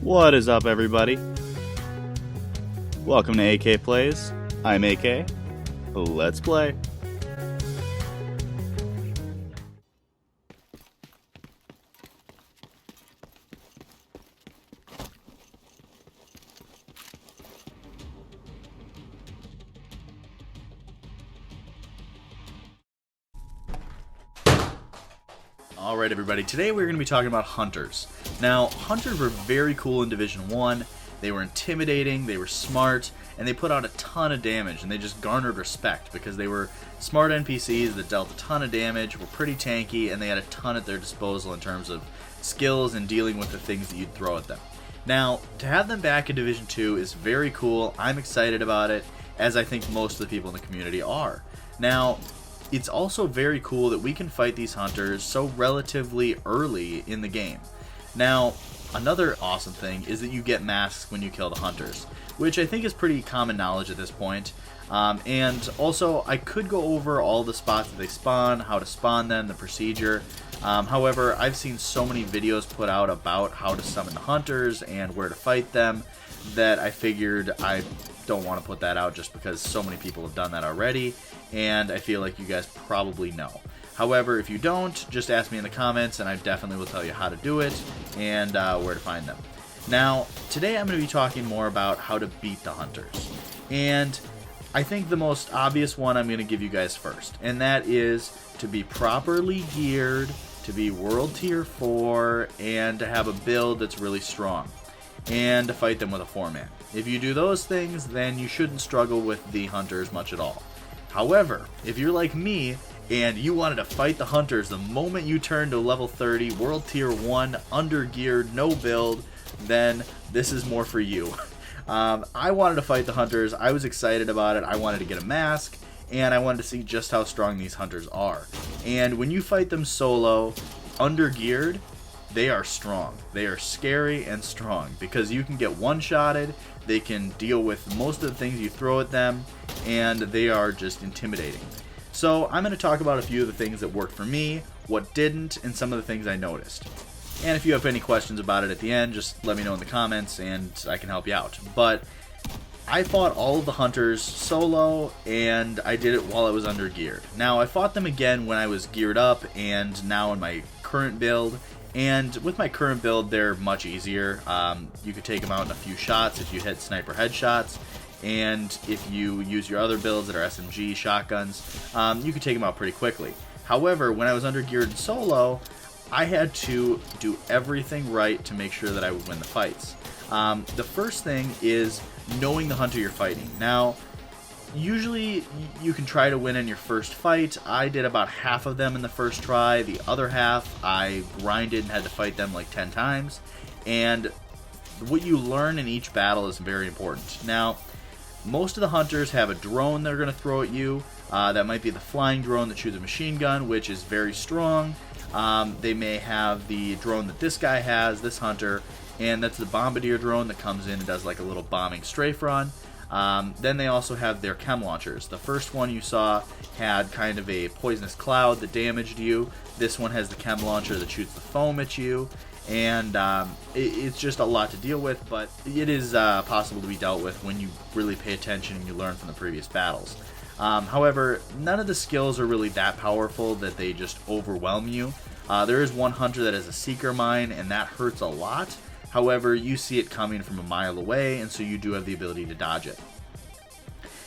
What is up, everybody? Welcome to AK Plays. I'm AK. Let's play. Alright, everybody, today we're going to be talking about hunters. Now, hunters were very cool in Division 1, they were intimidating, they were smart, and they put out a ton of damage, and they just garnered respect because they were smart NPCs that dealt a ton of damage, were pretty tanky, and they had a ton at their disposal in terms of skills and dealing with the things that you'd throw at them. Now, to have them back in Division 2 is very cool. I'm excited about it, as I think most of the people in the community are. Now, it's also very cool that we can fight these hunters so relatively early in the game. Now, another awesome thing is that you get masks when you kill the hunters, which I think is pretty common knowledge at this point. And also, I could go over all the spots that they spawn, how to spawn them, the procedure. However, I've seen so many videos put out about how to summon the hunters and where to fight them that I figured I don't want to put that out just because so many people have done that already, and I feel like you guys probably know. However, if you don't, just ask me in the comments and I definitely will tell you how to do it and where to find them. Now, today I'm going to be talking more about how to beat the hunters. And I think the most obvious one I'm going to give you guys first, and that is to be properly geared, to be World Tier 4, and to have a build that's really strong, and to fight them with a 4-man. If you do those things, then you shouldn't struggle with the hunters much at all. However, if you're like me, and you wanted to fight the hunters the moment you turn to level 30, World Tier 1, under-geared, no build, then this is more for you. I wanted to fight the hunters, I was excited about it, I wanted to get a mask, and I wanted to see just how strong these hunters are. And when you fight them solo, under-geared, they are strong. They are scary and strong because you can get one-shotted, they can deal with most of the things you throw at them, and they are just intimidating. So I'm going to talk about a few of the things that worked for me, what didn't, and some of the things I noticed. And if you have any questions about it at the end, just let me know in the comments and I can help you out. But I fought all of the hunters solo, and I did it while I was under geared. Now, I fought them again when I was geared up, and now in my current build. And with my current build, they're much easier. You could take them out in a few shots if you hit sniper headshots. And if you use your other builds that are SMG shotguns, you could take them out pretty quickly. However, when I was under geared and solo, I had to do everything right to make sure that I would win the fights. The first thing is knowing the hunter you're fighting. Now, usually you can try to win in your first fight. I did about half of them in the first try. The other half I grinded and had to fight them like 10 times. And what you learn in each battle is very important. Now, most of the hunters have a drone they're going to throw at you. That might be the flying drone that shoots a machine gun, which is very strong. They may have the drone that this guy has, this hunter, and that's the bombardier drone that comes in and does like a little bombing strafe run. Then they also have their Chem Launchers. The first one you saw had kind of a poisonous cloud that damaged you. This one has the Chem Launcher that shoots the foam at you. And it's just a lot to deal with, but it is possible to be dealt with when you really pay attention and you learn from the previous battles. However, none of the skills are really that powerful that they just overwhelm you. There is one hunter that has a seeker mine, and that hurts a lot. However, you see it coming from a mile away, and so you do have the ability to dodge it.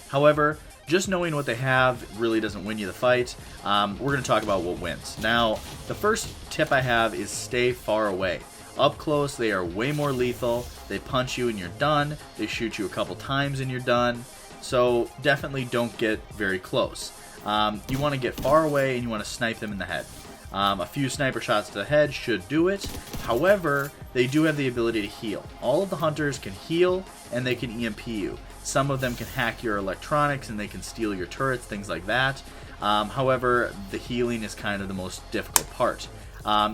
However, just knowing what they have really doesn't win you the fight. We're going to talk about what wins. Now, the first tip I have is stay far away. Up close, they are way more lethal. They punch you and you're done. They shoot you a couple times and you're done. So definitely don't get very close. You want to get far away and you want to snipe them in the head. A few sniper shots to the head should do it. However, they do have the ability to heal. All of the hunters can heal and they can EMP you. Some of them can hack your electronics and they can steal your turrets, things like that. However, the healing is kind of the most difficult part.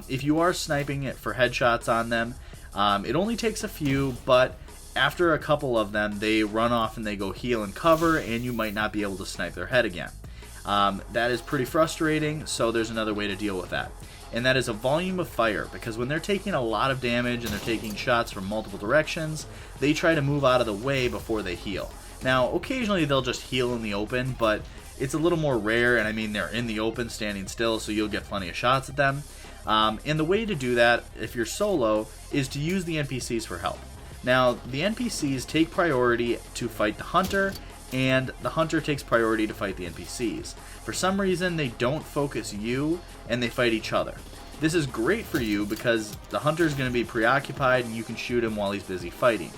If you are sniping it for headshots on them, it only takes a few, but after a couple of them, they run off and they go heal and cover, and you might not be able to snipe their head again. That is pretty frustrating, so there's another way to deal with that. and that is a volume of fire, because when they're taking a lot of damage and they're taking shots from multiple directions, they try to move out of the way before they heal. Now, occasionally they'll just heal in the open, but it's a little more rare, and I mean they're in the open standing still, so you'll get plenty of shots at them. And the way to do that, if you're solo, is to use the NPCs for help. Now, the NPCs take priority to fight the hunter, and the hunter takes priority to fight the NPCs. For some reason, they don't focus you, and they fight each other. This is great for you because the hunter's going to be preoccupied, and you can shoot him while he's busy fighting.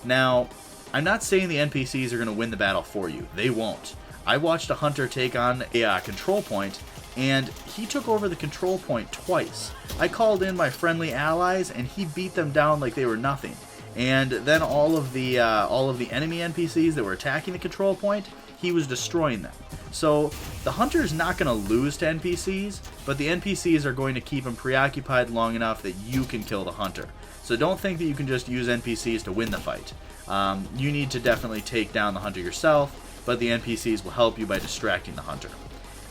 Now, I'm not saying the NPCs are going to win the battle for you. They won't. I watched a hunter take on a control point, and he took over the control point twice. I called in my friendly allies, and he beat them down like they were nothing. And then all of the enemy NPCs that were attacking the control point, he was destroying them. So the hunter's not going to lose to NPCs, but the NPCs are going to keep him preoccupied long enough that you can kill the hunter. So don't think that you can just use NPCs to win the fight. You need to definitely take down the hunter yourself, but the NPCs will help you by distracting the hunter.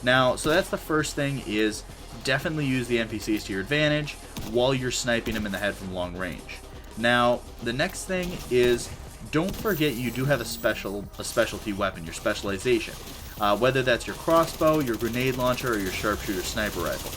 Now, so that's the first thing, is definitely use the NPCs to your advantage while you're sniping them in the head from long range. Now, the next thing is, don't forget you do have a specialty weapon, your specialization. Whether that's your crossbow, your grenade launcher, or your sharpshooter sniper rifle.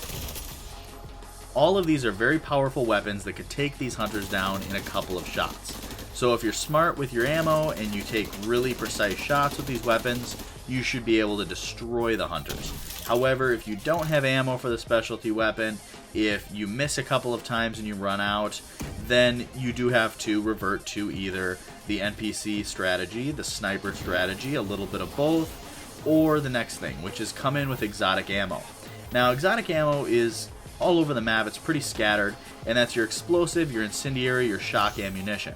All of these are very powerful weapons that could take these hunters down in a couple of shots. So if you're smart with your ammo and you take really precise shots with these weapons, you should be able to destroy the hunters. However, if you don't have ammo for the specialty weapon, if you miss a couple of times and you run out, then you do have to revert to either the NPC strategy, the sniper strategy, a little bit of both, or the next thing, which is come in with exotic ammo. Now, exotic ammo is all over the map, it's pretty scattered, and that's your explosive, your incendiary, your shock ammunition.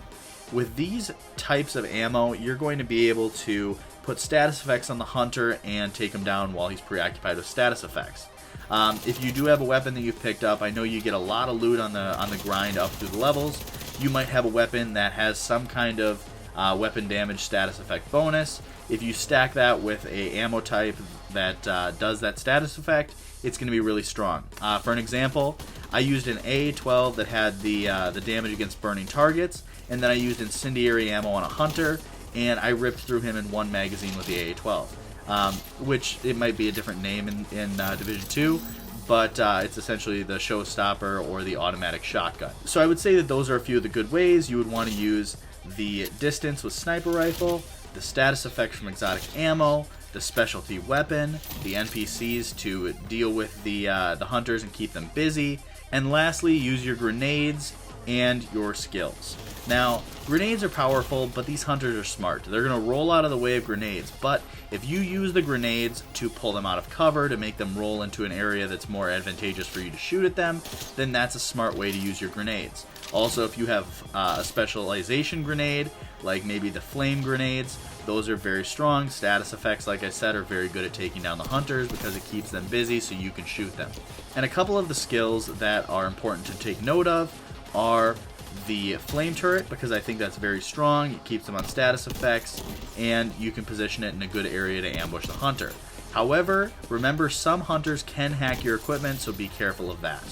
With these types of ammo, you're going to be able to put status effects on the hunter and take him down while he's preoccupied with status effects. If you do have a weapon that you've picked up, I know you get a lot of loot on the grind up through the levels. You might have a weapon that has some kind of weapon damage status effect bonus. If you stack that with a ammo type that does that status effect, it's going to be really strong. For an example, I used an AA-12 that had the damage against burning targets, and then I used incendiary ammo on a hunter, and I ripped through him in one magazine with the AA-12. Which it might be a different name in Division 2, but it's essentially the showstopper or the automatic shotgun. So I would say that those are a few of the good ways. You would want to use the distance with sniper rifle, the status effect from exotic ammo, the specialty weapon, the NPCs to deal with the hunters and keep them busy, and lastly, use your grenades and your skills. Now, grenades are powerful, but these hunters are smart. They're going to roll out of the way of grenades, but if you use the grenades to pull them out of cover, to make them roll into an area that's more advantageous for you to shoot at them, then that's a smart way to use your grenades. Also, if you have a specialization grenade, like maybe the flame grenades, those are very strong. Status effects, like I said, are very good at taking down the hunters because it keeps them busy so you can shoot them. And a couple of the skills that are important to take note of are the flame turret, because I think that's very strong. It keeps them on status effects, and you can position it in a good area to ambush the hunter. However, remember, some hunters can hack your equipment, so be careful of that.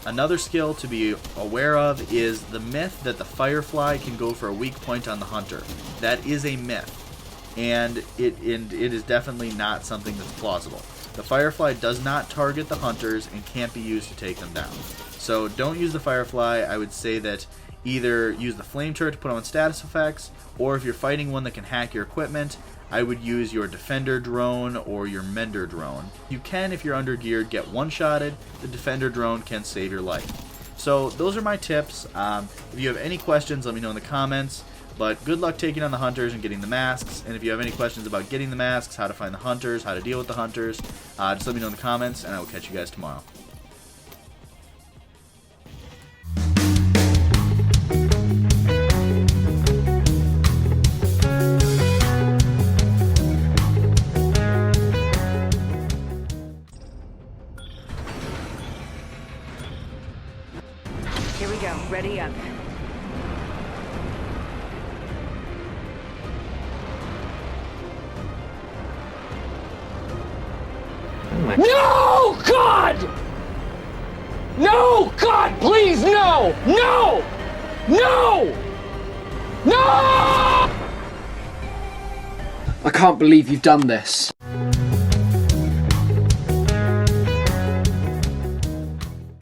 Another skill to be aware of is the myth that the firefly can go for a weak point on the hunter. That is a myth, and it is definitely not something that's plausible. The firefly does not target the hunters and can't be used to take them down. So don't use the firefly. I would say that either use the flame turret to put on status effects, or if you're fighting one that can hack your equipment, I would use your defender drone or your mender drone. You can, if you're undergeared, get one-shotted. The defender drone can save your life. So those are my tips. If you have any questions, let me know in the comments. But good luck taking on the hunters and getting the masks. And if you have any questions about getting the masks, how to find the hunters, how to deal with the hunters, just let me know in the comments, and I will catch you guys tomorrow. Here we go. Ready up. No, God! No! God, please, no! No! No! No! I can't believe you've done this.